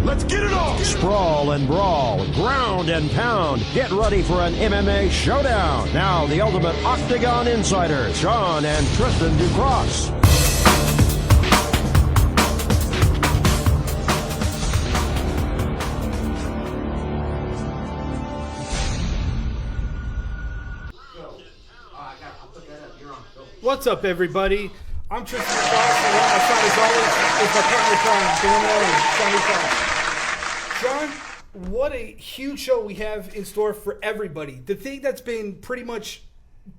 Let's get it on! Sprawl and brawl, ground and pound. Get ready for an MMA showdown. Now, the ultimate Octagon insiders, Sean and Tristan Ducross. What's up, everybody? I'm Tristan Ducross, and on my side, as always, is my partner, Sean. Sean, what a huge show we have in store for everybody. The thing that's been pretty much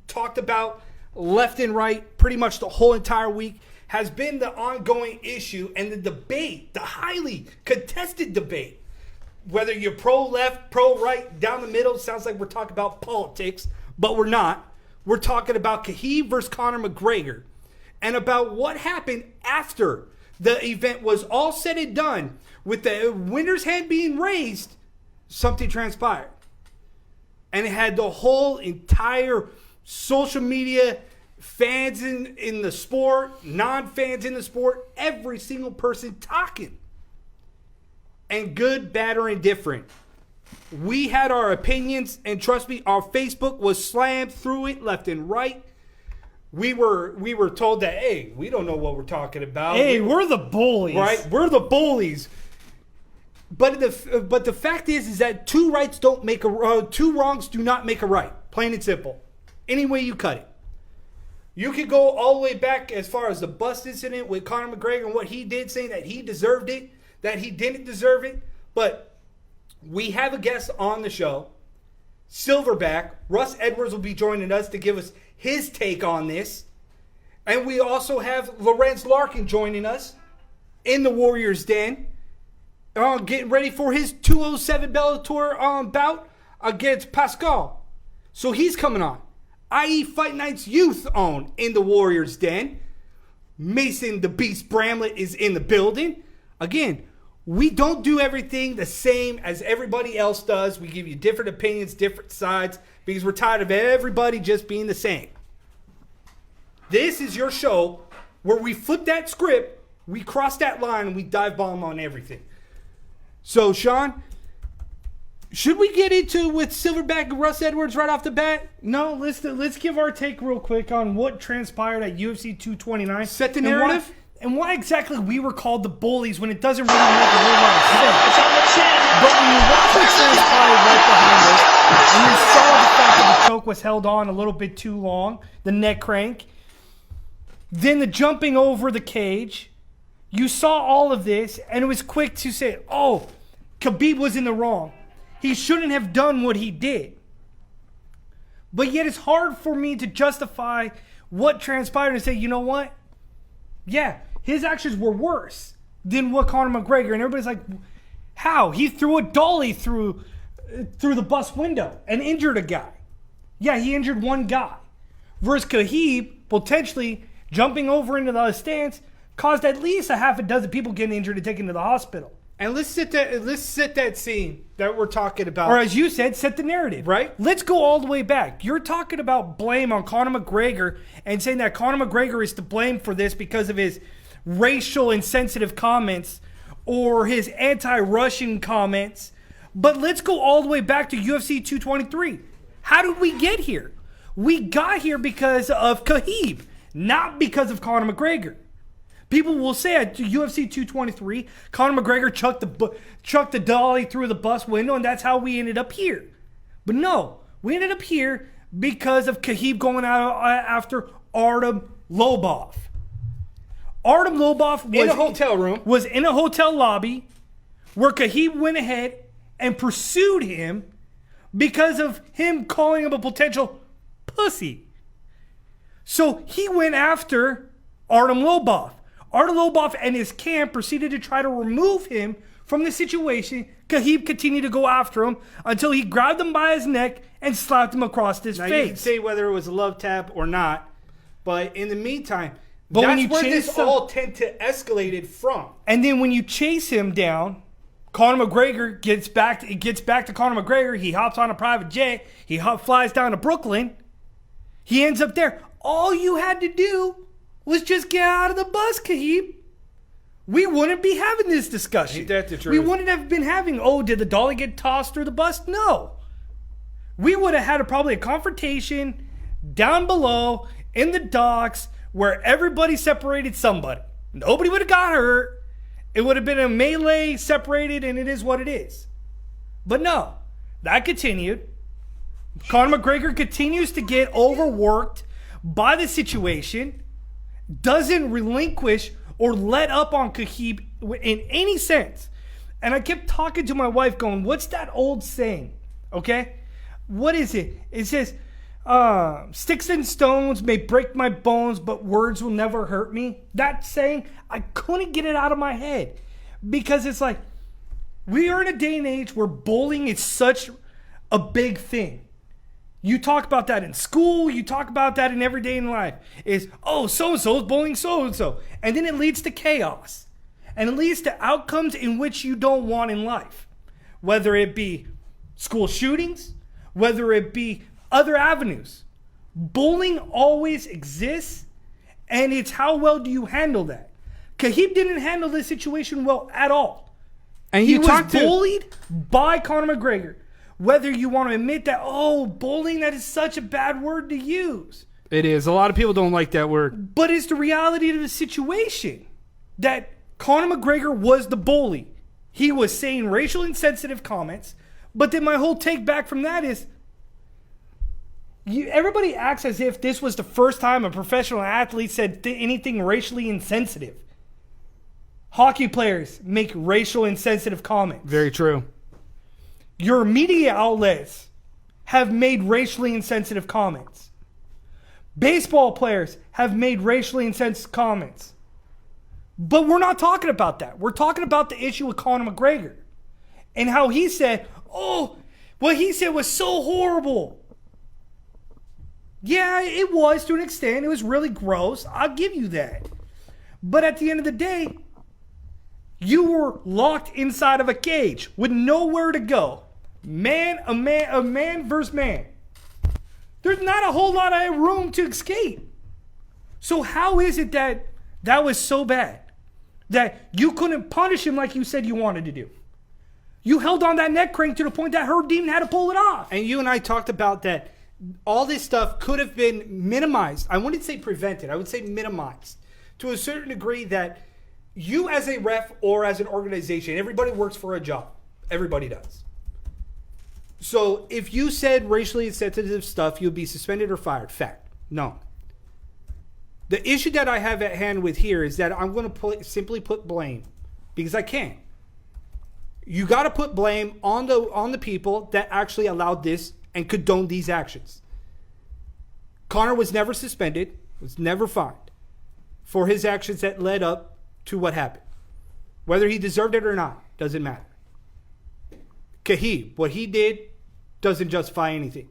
talked about left and right pretty much the whole entire week has been the ongoing issue and the debate, the highly contested debate. Whether you're pro-left, pro-right, down the middle, sounds like we're talking about politics, but we're not. We're talking about Khabib versus Conor McGregor and about what happened after the event was all said and done. With the winner's hand being raised, something transpired. And it had the whole entire social media, fans in the sport, non-fans in the sport, every single person talking. And good, bad, or indifferent. We had our opinions, and trust me, our Facebook was slammed through it left and right. We were told that, hey, we don't know what we're talking about. Hey, we're the bullies. Right? We're the bullies. But the fact is that two wrongs do not make a right. Plain and simple. Any way you cut it. You could go all the way back as far as the bus incident with Conor McGregor and what he did, saying that he deserved it, that he didn't deserve it. But we have a guest on the show, Silverback. Russ Edwards will be joining us to give us his take on this. And we also have Lorenz Larkin joining us in the Warriors Den, getting ready for his 207 Bellator bout against Pascal. So he's coming on. i.e. Fight Night's youth own in the Warriors Den. Mason the Beast Bramlett is in the building. Again, we don't do everything the same as everybody else does. We give you different opinions, different sides, because we're tired of everybody just being the same. This is your show where we flip that script, we cross that line, and we dive bomb on everything. So, Sean, should we get into with Silverback and Russ Edwards right off the bat? No, let's give our take real quick on what transpired at UFC 229. Set the narrative. And why exactly we were called the bullies when it doesn't really make a whole lot of sense. It's on the chin. But when you watch what transpired right behind us, and you saw the fact that the choke was held on a little bit too long, the neck crank, then the jumping over the cage, you saw all of this, and it was quick to say, oh, Khabib was in the wrong. He shouldn't have done what he did. But yet it's hard for me to justify what transpired and say, you know what? Yeah, his actions were worse than what Conor McGregor. And everybody's like, how? He threw a dolly through the bus window and injured a guy. Yeah, he injured one guy. Versus Khabib, potentially jumping over into the stance, caused at least a half a dozen people getting injured and taken to the hospital. And let's set that scene that we're talking about. Or as you said, set the narrative. Right. Let's go all the way back. You're talking about blame on Conor McGregor and saying that Conor McGregor is to blame for this because of his racial insensitive comments or his anti-Russian comments. But let's go all the way back to UFC 223. How did we get here? We got here because of Khabib, not because of Conor McGregor. People will say at UFC 223, Conor McGregor chucked the dolly through the bus window, and that's how we ended up here. But no, we ended up here because of Khabib going out after Artem Lobov. Artem Lobov was in a hotel lobby where Khabib went ahead and pursued him because of him calling him a potential pussy. So he went after Artem Lobov. Artem Lobov and his camp proceeded to try to remove him from the situation. Khabib continued to go after him until he grabbed him by his neck and slapped him across his face. You can say whether it was a love tap or not, but in the meantime, that's where this all tend to escalated from. And then when you chase him down, Conor McGregor gets back to Conor McGregor. He hops on a private jet. He flies down to Brooklyn. He ends up there. All you had to do was just get out of the bus, Khabib. we wouldn't be having this discussion. Ain't that the truth? We wouldn't have been having, did the dolly get tossed through the bus? No. We would have had probably a confrontation down below in the docks where everybody separated somebody. Nobody would have got hurt. It would have been a melee separated, and it is what it is. But no, that continued. Conor McGregor continues to get overworked by the situation, doesn't relinquish or let up on Khabib in any sense. And I kept talking to my wife going, what's that old saying? Okay? What is it? It says, sticks and stones may break my bones, but words will never hurt me. That saying, I couldn't get it out of my head. Because it's like, we are in a day and age where bullying is such a big thing. You talk about that in school. You talk about that in everyday in life. Is, so-and-so is bullying so-and-so. And then it leads to chaos. And it leads to outcomes in which you don't want in life. Whether it be school shootings, whether it be other avenues. Bullying always exists, and it's how well do you handle that. Khabib didn't handle this situation well at all. And he was bullied by Conor McGregor. Whether you want to admit that, bullying, that is such a bad word to use. It is. A lot of people don't like that word. But it's the reality of the situation that Conor McGregor was the bully. He was saying racial insensitive comments. But then my whole take back from that is, everybody acts as if this was the first time a professional athlete said anything racially insensitive. Hockey players make racial insensitive comments. Very true. Your media outlets have made racially insensitive comments. Baseball players have made racially insensitive comments. But we're not talking about that. We're talking about the issue with Conor McGregor. And how he said, what he said was so horrible. Yeah, it was to an extent. It was really gross. I'll give you that. But at the end of the day, you were locked inside of a cage with nowhere to go. A man versus man. There's not a whole lot of room to escape. So how is it that was so bad that you couldn't punish him like you said you wanted to do? You held on that neck crank to the point that Herb Dean had to pull it off. And you and I talked about that. All this stuff could have been minimized. I wouldn't say prevented. I would say minimized to a certain degree that you as a ref or as an organization, everybody works for a job. Everybody does. So if you said racially insensitive stuff, you'll be suspended or fired. Fact. No. The issue that I have at hand with here is that I'm going to simply put blame because I can. You got to put blame on the people that actually allowed this and condoned these actions. Conor was never suspended, was never fined for his actions that led up to what happened. Whether he deserved it or not, doesn't matter. Khabib, what he did doesn't justify anything.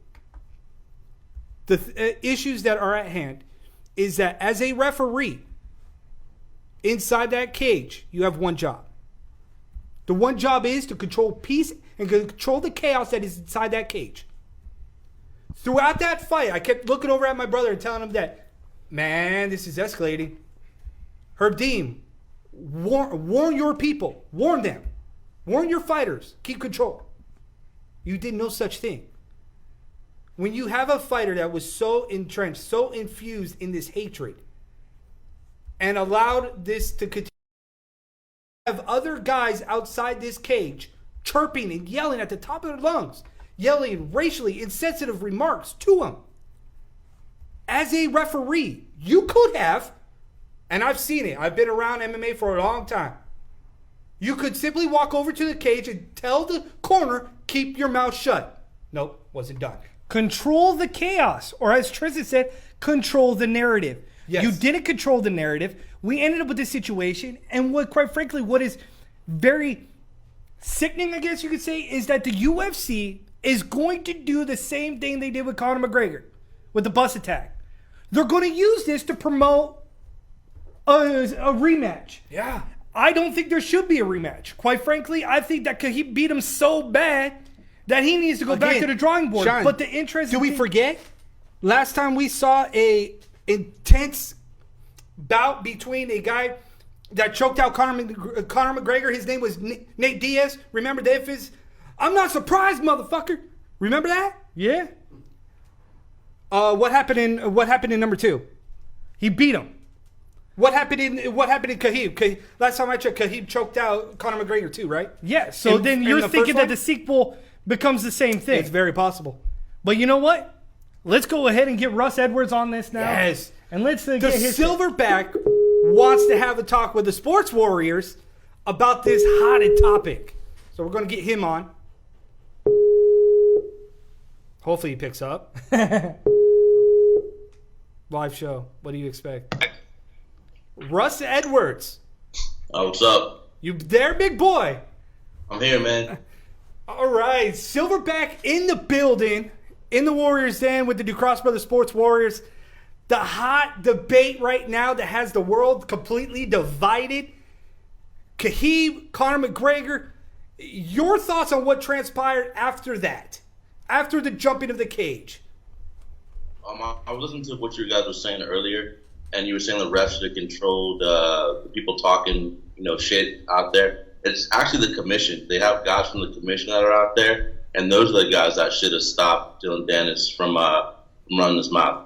The issues that are at hand is that as a referee, inside that cage, you have one job. The one job is to control peace and control the chaos that is inside that cage. Throughout that fight, I kept looking over at my brother and telling him that, man, this is escalating. Herb Dean, warn your people. Warn them. Warn your fighters. Keep control. You did no such thing. When you have a fighter that was so entrenched, so infused in this hatred, and allowed this to continue, have other guys outside this cage chirping and yelling at the top of their lungs, yelling racially insensitive remarks to him. As a referee, you could have, and I've seen it, I've been around MMA for a long time. You could simply walk over to the cage and tell the corner, keep your mouth shut. Nope, wasn't done. Control the chaos, or as Tristan said, control the narrative. Yes. You didn't control the narrative. We ended up with this situation, and quite frankly, what is very sickening, I guess you could say, is that the UFC is going to do the same thing they did with Conor McGregor, with the bus attack. They're going to use this to promote a rematch. Yeah. I don't think there should be a rematch. Quite frankly, I think that he beat him so bad that he needs to go back to the drawing board. Sean, but the interesting do we forget? Last time we saw a intense bout between a guy that choked out Conor McGregor. His name was Nate Diaz. Remember the infamous, I'm not surprised, motherfucker. Remember that? Yeah. What happened in number 2? He beat him. What happened in Khabib? Last time I checked, Khabib choked out Conor McGregor too, right? Yeah. So then you're thinking that the sequel becomes the same thing. It's very possible. But you know what? Let's go ahead and get Russ Edwards on this now. Yes. And let's get The his Silverback wants to have a talk with the Sports Warriors about this hotted topic. So we're going to get him on. Hopefully he picks up. Live show. What do you expect? Russ Edwards. Oh, what's up? You there, big boy? I'm here, man. All right. Silverback in the building, in the Warriors Den with the Ducross Brothers Sports Warriors. The hot debate right now that has the world completely divided. Khabib, Conor McGregor. Your thoughts on what transpired after that? After the jumping of the cage? I was listening to what you guys were saying earlier, and you were saying the refs should have controlled the people talking, shit out there. It's actually the commission. They have guys from the commission that are out there, and those are the guys that should have stopped Dylan Dennis from running his mouth.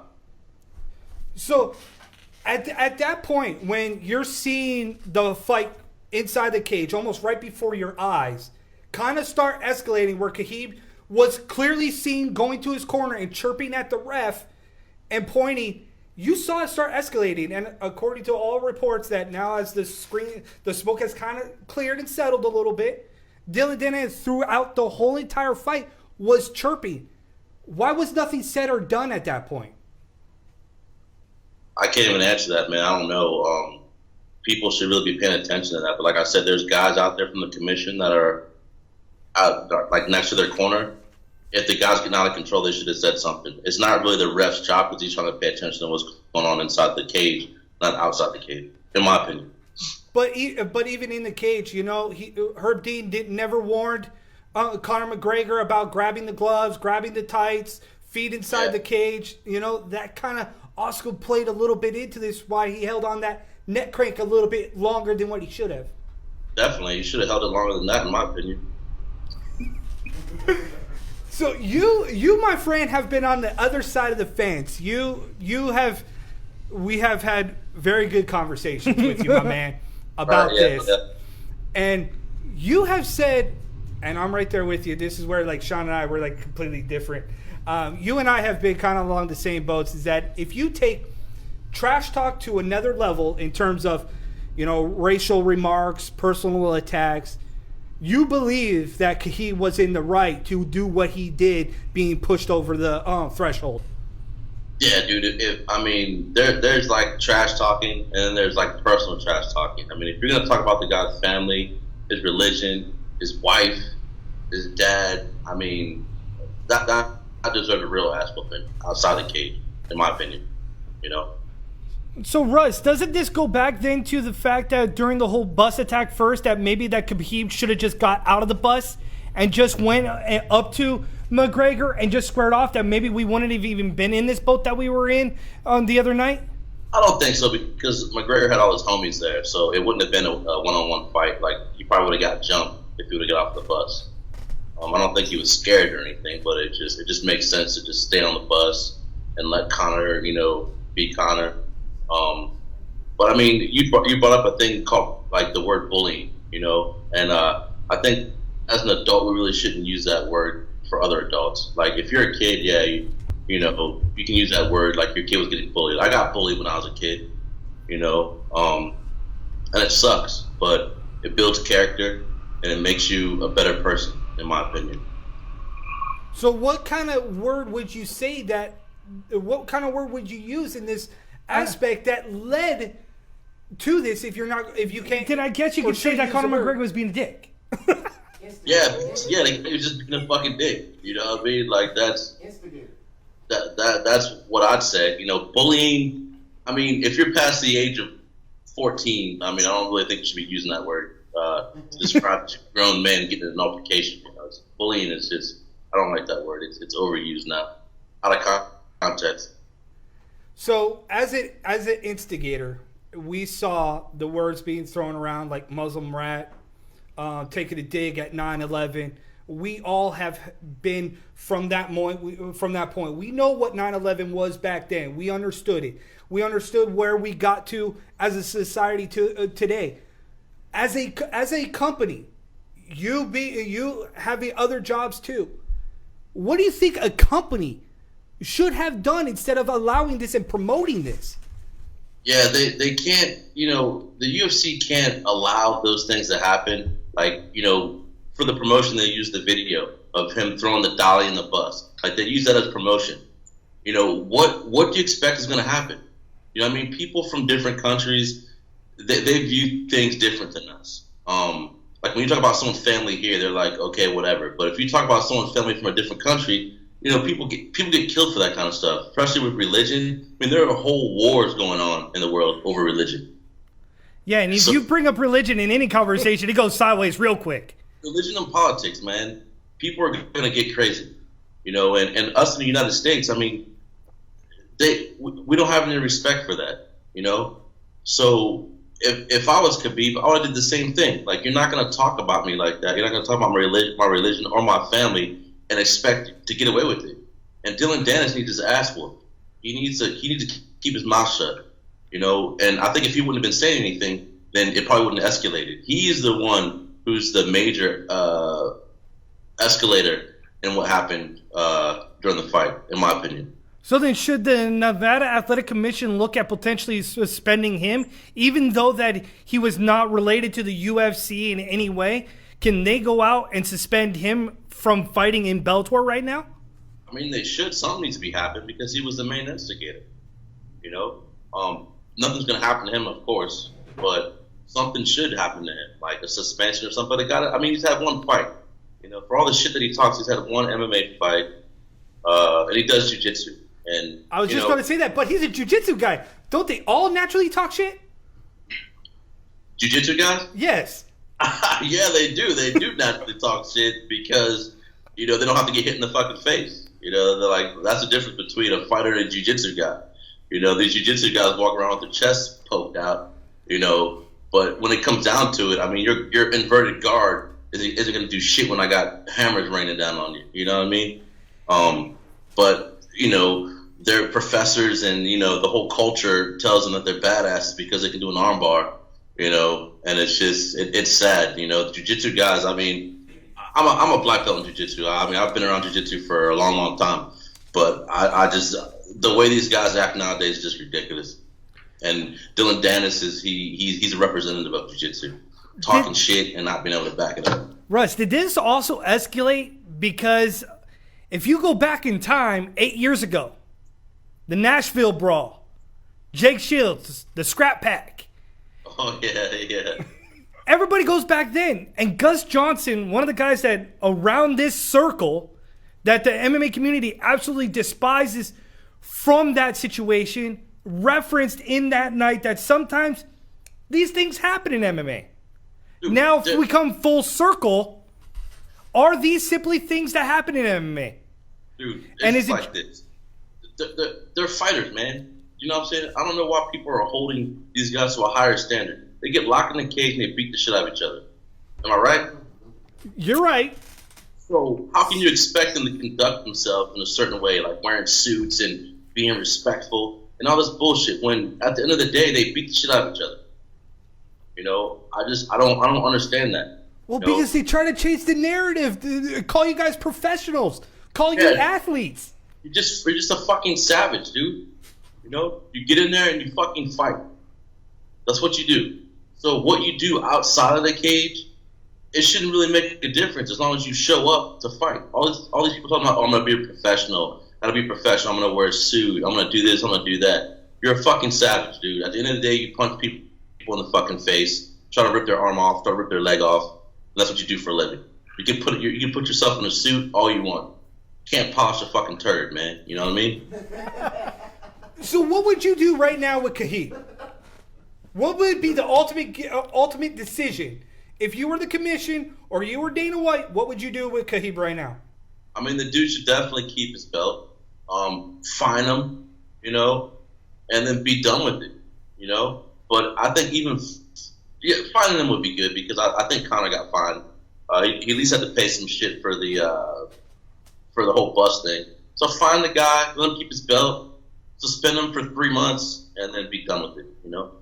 So, at that point, when you're seeing the fight inside the cage, almost right before your eyes, kind of start escalating where Khabib was clearly seen going to his corner and chirping at the ref and pointing, you saw it start escalating. And according to all reports that now as the smoke has kind of cleared and settled a little bit, Dylan Dennis throughout the whole entire fight was chirping. Why was nothing said or done at that point? I can't even answer that, man. I don't know. People should really be paying attention to that. But like I said, there's guys out there from the commission that are like next to their corner. If the guys get out of control, they should have said something. It's not really the ref's job because he's trying to pay attention to what's going on inside the cage, not outside the cage, in my opinion. But even in the cage, Herb Dean never warned Conor McGregor about grabbing the gloves, grabbing the tights, feet inside the cage. That kind of also played a little bit into this, why he held on that neck crank a little bit longer than what he should have. Definitely. He should have held it longer than that, in my opinion. So you, my friend, have been on the other side of the fence. We have had very good conversations with you, my man, about this. Yeah. And you have said, and I'm right there with you, this is where Sean and I were completely different. You and I have been kind of along the same boats, is that if you take trash talk to another level in terms of, racial remarks, personal attacks, you believe that Khabib was in the right to do what he did, being pushed over the threshold. Yeah, dude. There's trash talking, and then there's personal trash talking. If you're gonna talk about the guy's family, his religion, his wife, his dad, that deserves a real ass whooping outside the cage, in my opinion. So, Russ, doesn't this go back then to the fact that during the whole bus attack first, that maybe that Khabib should have just got out of the bus and just went up to McGregor and just squared off, that maybe we wouldn't have even been in this boat that we were in on the other night? I don't think so, because McGregor had all his homies there, so it wouldn't have been a one-on-one fight. He probably would have got jumped if he would have got off the bus. I don't think he was scared or anything, but it just makes sense to just stay on the bus and let Conor, be Conor. But you brought up a thing called the word bullying, and I think as an adult we really shouldn't use that word for other adults. If you're a kid, you can use that word your kid was getting bullied. I got bullied when I was a kid, and it sucks, but it builds character and it makes you a better person, in my opinion. So what kind of word would you say what kind of word would you use in this aspect that led to this? If you can't, then I guess you could say that Conor McGregor was being a dick. Yeah, he was just being a fucking dick. You know what I mean? That's what I'd say. Bullying. If you're past the age of 14, I don't really think you should be using that word to describe grown men getting an altercation. Bullying is just, I don't like that word. It's overused now, out of context. So as an instigator, we saw the words being thrown around like Muslim rat, taking a dig at 9/11. We all have been from that point. We know what 9/11 was back then. We understood it. We understood where we got to as a society today. As a company, you have the other jobs too. What do you think a company should have done instead of allowing this and promoting this? Yeah, they can't, the UFC can't allow those things to happen. Like, for the promotion, they use the video of him throwing the dolly in the bus. Like, they use that as promotion. What do you expect is going to happen? People from different countries, they view things different than us. Like, when you talk about someone's family here, they're like, okay, whatever. But if you talk about someone's family from a different country, people get killed for that kind of stuff, especially with religion. There are whole wars going on in the world over religion. Yeah, and if you bring up religion in any conversation, it goes sideways real quick. Religion and politics, man. People are going to get crazy. And us in the United States, we don't have any respect for that, So if I was Khabib, I would have did the same thing. Like, you're not going to talk about me like that. You're not going to talk about my religion or my family and expect to get away with it. And Dylan Dennis needs his ass whooped. He needs to keep his mouth shut, And I think if he wouldn't have been saying anything, then it probably wouldn't have escalated. He is the one who's the major escalator in what happened during the fight, in my opinion. So then should the Nevada Athletic Commission look at potentially suspending him, even though that he was not related to the UFC in any way? Can they go out and suspend him from fighting in Bellator right now? They should. Something needs to be happening because he was the main instigator. Nothing's going to happen to him, of course, but something should happen to him, like a suspension or something. He's had one fight. For all the shit that he talks, he's had one MMA fight, and he does jiu-jitsu. And I was just going to say that, but he's a jiu-jitsu guy. Don't they all naturally talk shit? Jiu-jitsu guys? Yes. Yeah, they do. They do naturally talk shit because, they don't have to get hit in the fucking face. They're like, that's the difference between a fighter and a jiu-jitsu guy. These jiu-jitsu guys walk around with their chests poked out, but when it comes down to it, your inverted guard isn't going to do shit when I got hammers raining down on you. You know what I mean? But, they're professors and, the whole culture tells them that they're badasses because they can do an armbar, and it's just, it's sad. Jiu-jitsu guys, I'm a black belt in jiu-jitsu. I've been around jiu-jitsu for a long, long time, but I just, the way these guys act nowadays is just ridiculous. And Dylan Dennis he's a representative of jiu-jitsu, talking shit and not being able to back it up. Russ, did this also escalate because if you go back in time 8 years ago, the Nashville Brawl, Jake Shields, the Scrap Pack. Oh, yeah. Everybody goes back then. And Gus Johnson, one of the guys that around this circle that the MMA community absolutely despises from that situation, referenced in that night that sometimes these things happen in MMA. Dude, now, if we come full circle, are these simply things that happen in MMA? Dude, it's like this. They're fighters, man. You know what I'm saying? I don't know why people are holding these guys to a higher standard. They get locked in the cage and they beat the shit out of each other. Am I right? You're right. So how can you expect them to conduct themselves in a certain way, like wearing suits and being respectful and all this bullshit, when at the end of the day they beat the shit out of each other? I don't understand that. Well, because they try to change the narrative, call you guys professionals, call you athletes. You're just a fucking savage, dude. You get in there and you fucking fight. That's what you do. So what you do outside of the cage, it shouldn't really make a difference as long as you show up to fight. All these people talking about, I'm going to be a professional. I'm going to wear a suit. I'm going to do this. I'm going to do that. You're a fucking savage, dude. At the end of the day, you punch people in the fucking face, try to rip their arm off, try to rip their leg off. That's what you do for a living. You can put yourself in a suit all you want. You can't polish a fucking turd, man. You know what I mean? So what would you do right now with Khabib? What would be the ultimate decision? If you were the commission or you were Dana White, what would you do with Khabib right now? The dude should definitely keep his belt, fine him, and then be done with it, But I think even finding him would be good because I think Conor got fined. He at least had to pay some shit for the whole bus thing. So find the guy, let him keep his belt, suspend him for 3 months, and then be done with it. You know.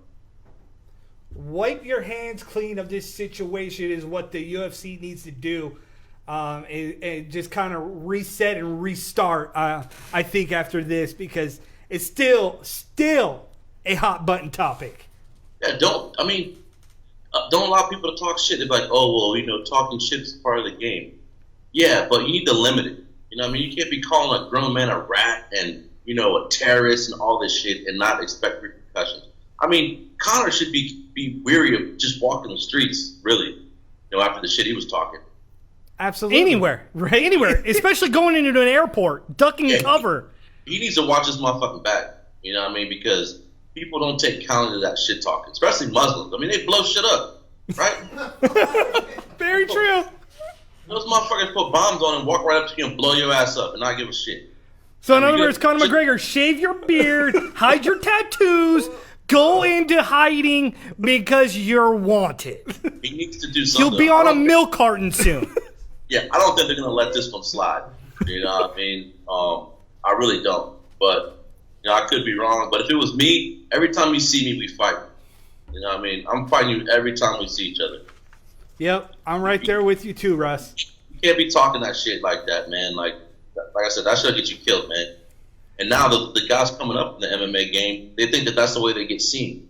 Wipe your hands clean of this situation is what the UFC needs to do. And just kind of reset and restart, I think, after this, because it's still a hot button topic. Yeah, don't allow people to talk shit. They're like, oh, well, talking shit is part of the game. Yeah, but you need to limit it. You know what I mean? You can't be calling a grown man a rat and, a terrorist and all this shit and not expect repercussions. I mean, Conor should be weary of just walking the streets, really, after the shit he was talking. Absolutely. Anywhere, right? Anywhere. Especially going into an airport, ducking cover. He needs to watch his motherfucking back. You know what I mean? Because people don't take count of that shit talking, especially Muslims. I mean, they blow shit up, right? Very true. Those motherfuckers put bombs on and walk right up to you and blow your ass up and not give a shit. So in other words, Conor McGregor, shave your beard, hide your tattoos, go into hiding because you're wanted. He needs to do something. You'll be on a milk carton soon. Yeah, I don't think they're going to let this one slide. You know what I mean? I really don't. But, I could be wrong. But if it was me, every time you see me, we fight. You know what I mean? I'm fighting you every time we see each other. Yep, I'm right there with you too, Russ. You can't be talking that shit like that, man. Like I said, that should get you killed, man. And now the guys coming up in the MMA game, they think that that's the way they get seen.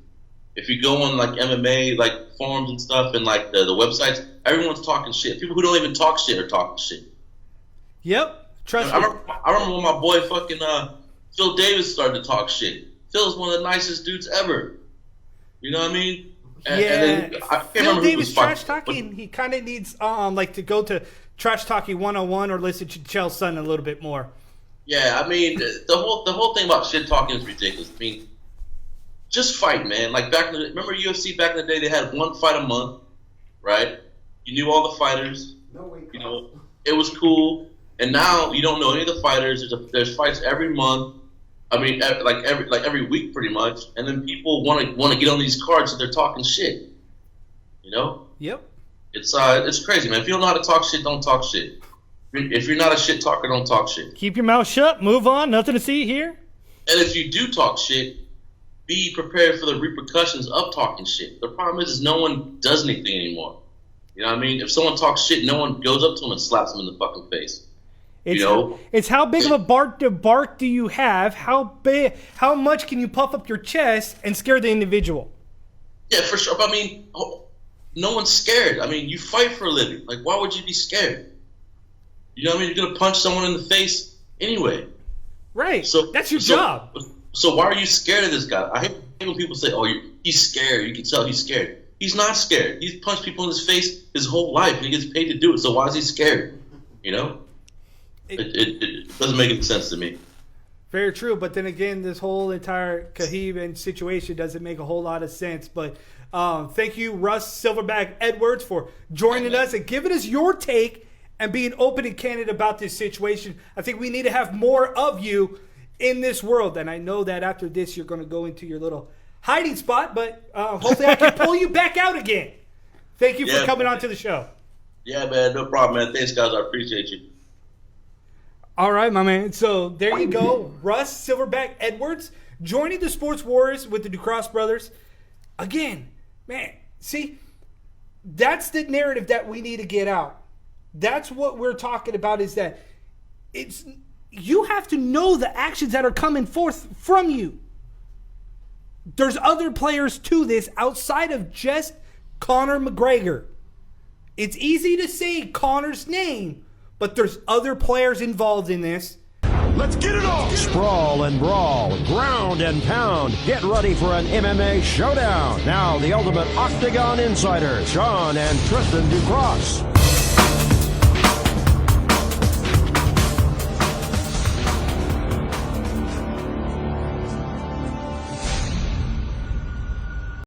If you go on MMA forums and stuff and the websites, everyone's talking shit. People who don't even talk shit are talking shit. Yep, trust I me. remember when my boy fucking Phil Davis started to talk shit. Phil's one of the nicest dudes ever. You know what I mean? And then, I can't Phil remember Davis trash talking. He kind of needs to go to Trash Talking 101 or listen to Chael Sonnen a little bit more. Yeah, I mean the whole thing about shit talking is ridiculous. I mean, just fight, man. Like remember UFC back in the day? They had one fight a month, right? You knew all the fighters. It was cool. And now you don't know any of the fighters. There's fights every month. I mean, every week, pretty much. And then people want to get on these cards, so they're talking shit. Yep. It's crazy, man. If you don't know how to talk shit, don't talk shit. If you're not a shit talker, don't talk shit. Keep your mouth shut. Move on. Nothing to see here. And if you do talk shit, be prepared for the repercussions of talking shit. The problem is no one does anything anymore. You know what I mean? If someone talks shit, no one goes up to them and slaps them in the fucking face. It's how big of a bark do you have? How much can you puff up your chest and scare the individual? Yeah, for sure. But I mean, no one's scared. I mean, you fight for a living. Like, why would you be scared? You know what I mean? You're gonna punch someone in the face anyway. Right. So that's your job. So why are you scared of this guy? I hate when people say, "Oh, he's scared." You can tell he's scared. He's not scared. He's punched people in his face his whole life, and he gets paid to do it. So why is he scared? It doesn't make any sense to me. Very true. But then again, this whole entire Khabib and situation doesn't make a whole lot of sense. But thank you, Russ Silverback Edwards, for joining us and giving us your take and being open and candid about this situation. I think we need to have more of you in this world. And I know that after this, you're going to go into your little hiding spot. But hopefully I can pull you back out again. Thank you for coming on to the show. Yeah, man. No problem, man. Thanks, guys. I appreciate you. All right, my man. So there you go. Russ Silverback Edwards joining the Sports Warriors with the Ducross brothers. Again, man, see, that's the narrative that we need to get out. That's what we're talking about, is that you have to know the actions that are coming forth from you. There's other players to this outside of just Conor McGregor. It's easy to say Conor's name, but there's other players involved in this. Let's get it on! Sprawl and brawl, ground and pound. Get ready for an MMA showdown. Now, the ultimate Octagon Insider, Sean and Tristan Ducross.